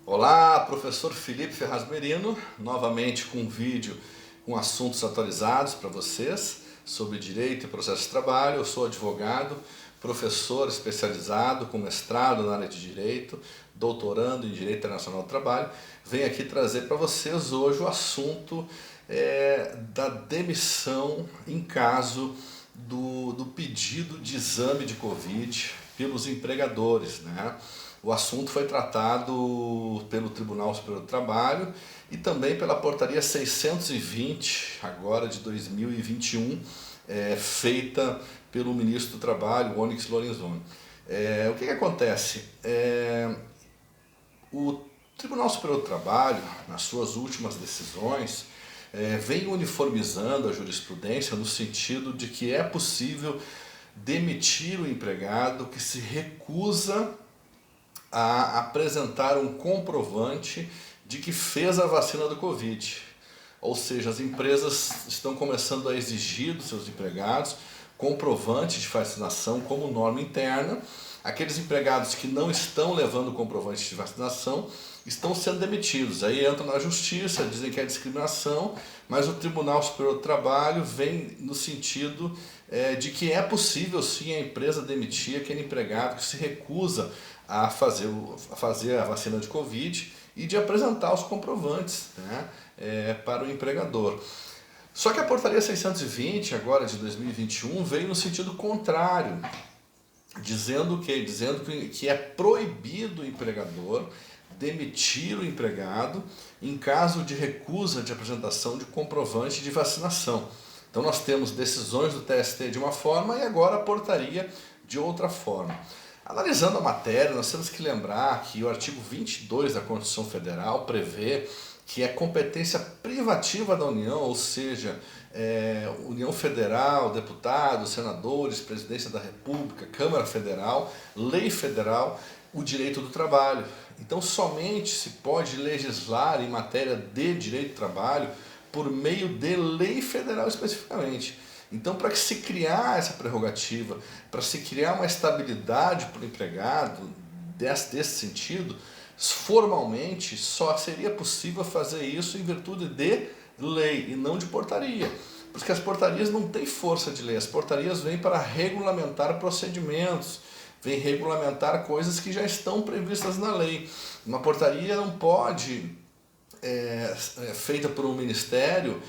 Olá, professor Felipe Ferraz Merino, novamente com um vídeo com assuntos atualizados para vocês sobre direito e processo de trabalho. Eu sou advogado, professor especializado com mestrado na área de direito, doutorando em direito internacional do trabalho. Venho aqui trazer para vocês hoje o assunto da demissão em caso do pedido de exame de Covid pelos empregadores, né? O assunto foi tratado pelo Tribunal Superior do Trabalho e também pela Portaria 620, agora de 2021, feita pelo Ministro do Trabalho, Onyx Lorenzoni. O que acontece? O Tribunal Superior do Trabalho, nas suas últimas decisões, vem uniformizando a jurisprudência no sentido de que é possível demitir o empregado que se recusa a apresentar um comprovante de que fez a vacina do Covid. Ou seja, as empresas estão começando a exigir dos seus empregados comprovante de vacinação como norma interna. Aqueles empregados que não estão levando comprovante de vacinação estão sendo demitidos. Aí entram na justiça, dizem que é discriminação, mas o Tribunal Superior do Trabalho vem no sentido de que é possível sim a empresa demitir aquele empregado que se recusa a fazer a vacina de Covid e de apresentar os comprovantes, né, para o empregador. Só que a Portaria 620, agora de 2021, veio no sentido contrário, dizendo que é proibido o empregador demitir o empregado em caso de recusa de apresentação de comprovante de vacinação. Então nós temos decisões do TST de uma forma e agora a portaria de outra forma. Analisando a matéria, nós temos que lembrar que o artigo 22 da Constituição Federal prevê que é competência privativa da União, ou seja, União Federal, deputados, senadores, Presidência da República, Câmara Federal, Lei Federal, o direito do trabalho. Então somente se pode legislar em matéria de direito do trabalho por meio de lei federal especificamente. Então, para que se criar essa prerrogativa, para se criar uma estabilidade para o empregado desse sentido, formalmente só seria possível fazer isso em virtude de lei e não de portaria. Porque as portarias não têm força de lei, as portarias vêm para regulamentar procedimentos, vêm regulamentar coisas que já estão previstas na lei. Uma portaria não pode, feita por um ministério,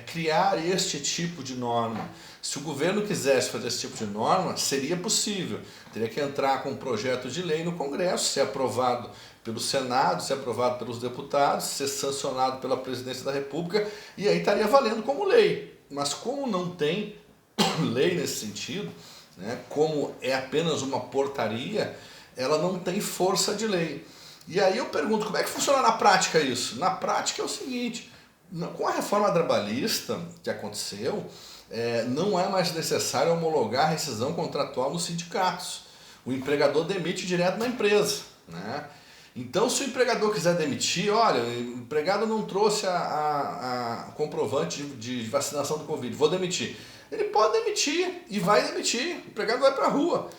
criar este tipo de norma. Se o governo quisesse fazer esse tipo de norma, seria possível. Teria que entrar com um projeto de lei no Congresso, ser aprovado pelo Senado, ser aprovado pelos deputados, ser sancionado pela Presidência da República, e aí estaria valendo como lei. Mas como não tem lei nesse sentido, né, como é apenas uma portaria, ela não tem força de lei. E aí eu pergunto, como é que funciona na prática isso? Na prática é o seguinte, com a reforma trabalhista que aconteceu, não é mais necessário homologar a rescisão contratual nos sindicatos. O empregador demite direto na empresa, né? Então, se o empregador quiser demitir, olha, o empregado não trouxe a comprovante de vacinação do Covid, vou demitir. Ele pode demitir e vai demitir, o empregado vai para a rua.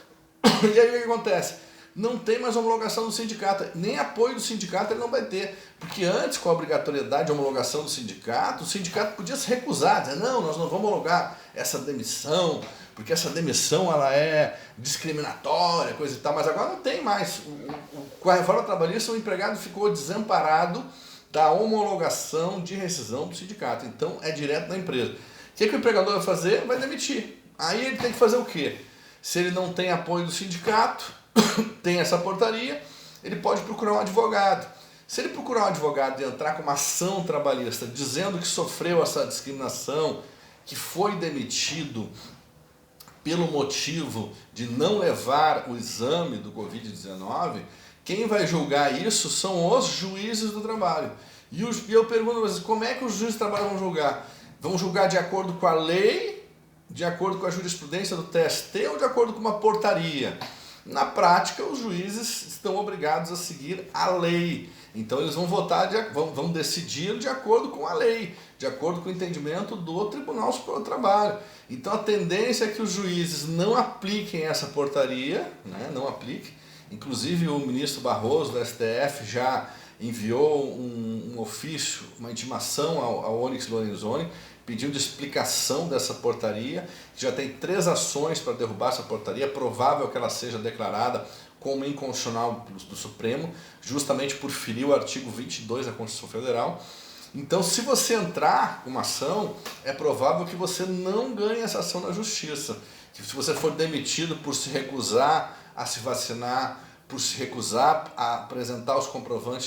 E aí o que acontece? Não tem mais homologação do sindicato, nem apoio do sindicato ele não vai ter. Porque antes, com a obrigatoriedade de homologação do sindicato, o sindicato podia se recusar, dizer, não, nós não vamos homologar essa demissão, porque essa demissão ela é discriminatória, coisa e tal, mas agora não tem mais. Com a reforma trabalhista, o empregado ficou desamparado da homologação de rescisão do sindicato. Então, é direto na empresa. O que o empregador vai fazer? Vai demitir. Aí ele tem que fazer o quê? Se ele não tem apoio do sindicato, tem essa portaria, ele pode procurar um advogado. Se ele procurar um advogado e entrar com uma ação trabalhista dizendo que sofreu essa discriminação, que foi demitido pelo motivo de não levar o exame do Covid-19, quem vai julgar isso são os juízes do trabalho. E eu pergunto a vocês, como é que os juízes do trabalho vão julgar? Vão julgar de acordo com a lei, de acordo com a jurisprudência do TST ou de acordo com uma portaria? Na prática, os juízes estão obrigados a seguir a lei. Então eles vão votar, vão decidir de acordo com a lei, de acordo com o entendimento do Tribunal Superior do Trabalho. Então a tendência é que os juízes não apliquem essa portaria, né, não apliquem. Inclusive o ministro Barroso do STF já enviou um ofício, uma intimação ao Onyx Lorenzoni, pedindo explicação dessa portaria, que já tem 3 ações para derrubar essa portaria. É provável que ela seja declarada como inconstitucional do Supremo, justamente por ferir o artigo 22 da Constituição Federal. Então, se você entrar com uma ação, é provável que você não ganhe essa ação na justiça. Que se você for demitido por se recusar a se vacinar, por se recusar a apresentar os comprovantes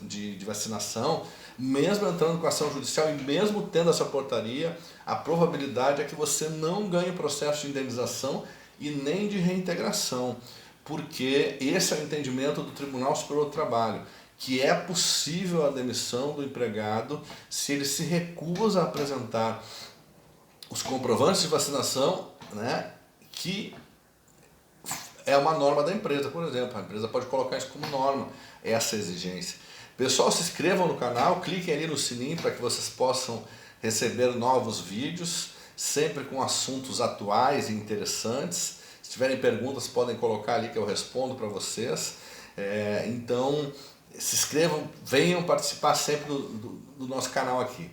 de vacinação, mesmo entrando com ação judicial e mesmo tendo essa portaria, a probabilidade é que você não ganhe processo de indenização e nem de reintegração, porque esse é o entendimento do Tribunal Superior do Trabalho, que é possível a demissão do empregado se ele se recusa a apresentar os comprovantes de vacinação, né, que é uma norma da empresa, por exemplo. A empresa pode colocar isso como norma, essa exigência. Pessoal, se inscrevam no canal, cliquem ali no sininho para que vocês possam receber novos vídeos, sempre com assuntos atuais e interessantes. Se tiverem perguntas, podem colocar ali que eu respondo para vocês. Então, se inscrevam, venham participar sempre do nosso canal aqui.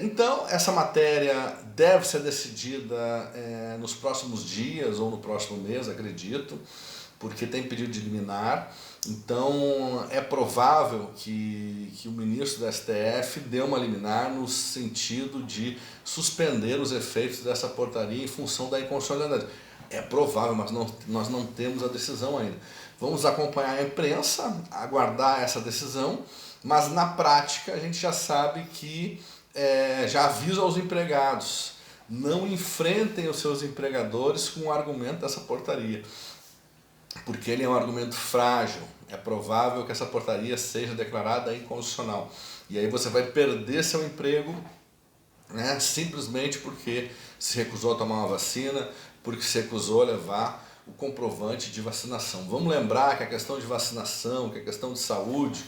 Então, essa matéria deve ser decidida nos próximos dias ou no próximo mês, acredito, porque tem pedido de liminar. Então, é provável que o ministro do STF dê uma liminar no sentido de suspender os efeitos dessa portaria em função da inconstitucionalidade. É provável, mas nós não temos a decisão ainda. Vamos acompanhar a imprensa, aguardar essa decisão, mas na prática a gente já sabe que já avisa aos empregados, não enfrentem os seus empregadores com o argumento dessa portaria, porque ele é um argumento frágil. É provável que essa portaria seja declarada inconstitucional. E aí você vai perder seu emprego, né, simplesmente porque se recusou a tomar uma vacina, porque se recusou a levar o comprovante de vacinação. Vamos lembrar que a questão de vacinação, que a questão de saúde,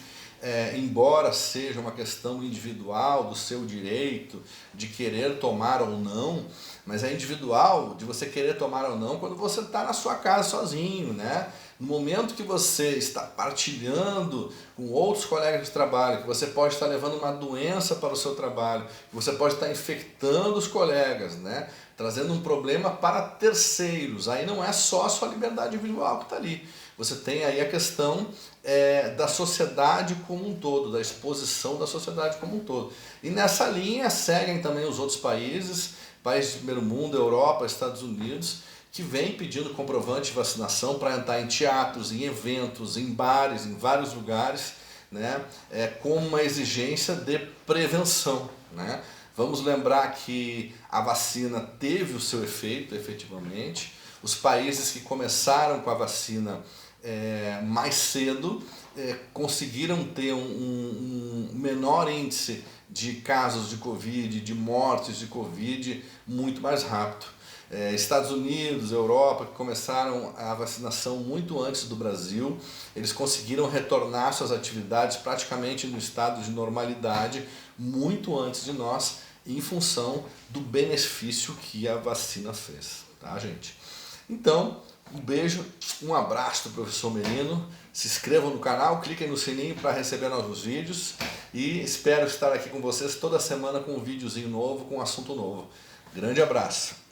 embora seja uma questão individual do seu direito de querer tomar ou não, mas é individual de você querer tomar ou não quando você está na sua casa sozinho, né? No momento que você está partilhando com outros colegas de trabalho, que você pode estar levando uma doença para o seu trabalho, que você pode estar infectando os colegas, né? Trazendo um problema para terceiros. Aí não é só a sua liberdade individual que está ali. Você tem aí a questão da sociedade como um todo, da exposição da sociedade como um todo. E nessa linha seguem também os outros países de primeiro mundo, Europa, Estados Unidos, que vem pedindo comprovante de vacinação para entrar em teatros, em eventos, em bares, em vários lugares, né, com uma exigência de prevenção, né? Vamos lembrar que a vacina teve o seu efeito, efetivamente. Os países que começaram com a vacina mais cedo conseguiram ter um menor índice de casos de Covid, de mortes de Covid, muito mais rápido. Estados Unidos, Europa, que começaram a vacinação muito antes do Brasil, eles conseguiram retornar suas atividades praticamente no estado de normalidade muito antes de nós, em função do benefício que a vacina fez, tá, gente? Então, um beijo, um abraço do professor Merino, se inscrevam no canal, cliquem no sininho para receber novos vídeos e espero estar aqui com vocês toda semana com um videozinho novo, com um assunto novo. Grande abraço!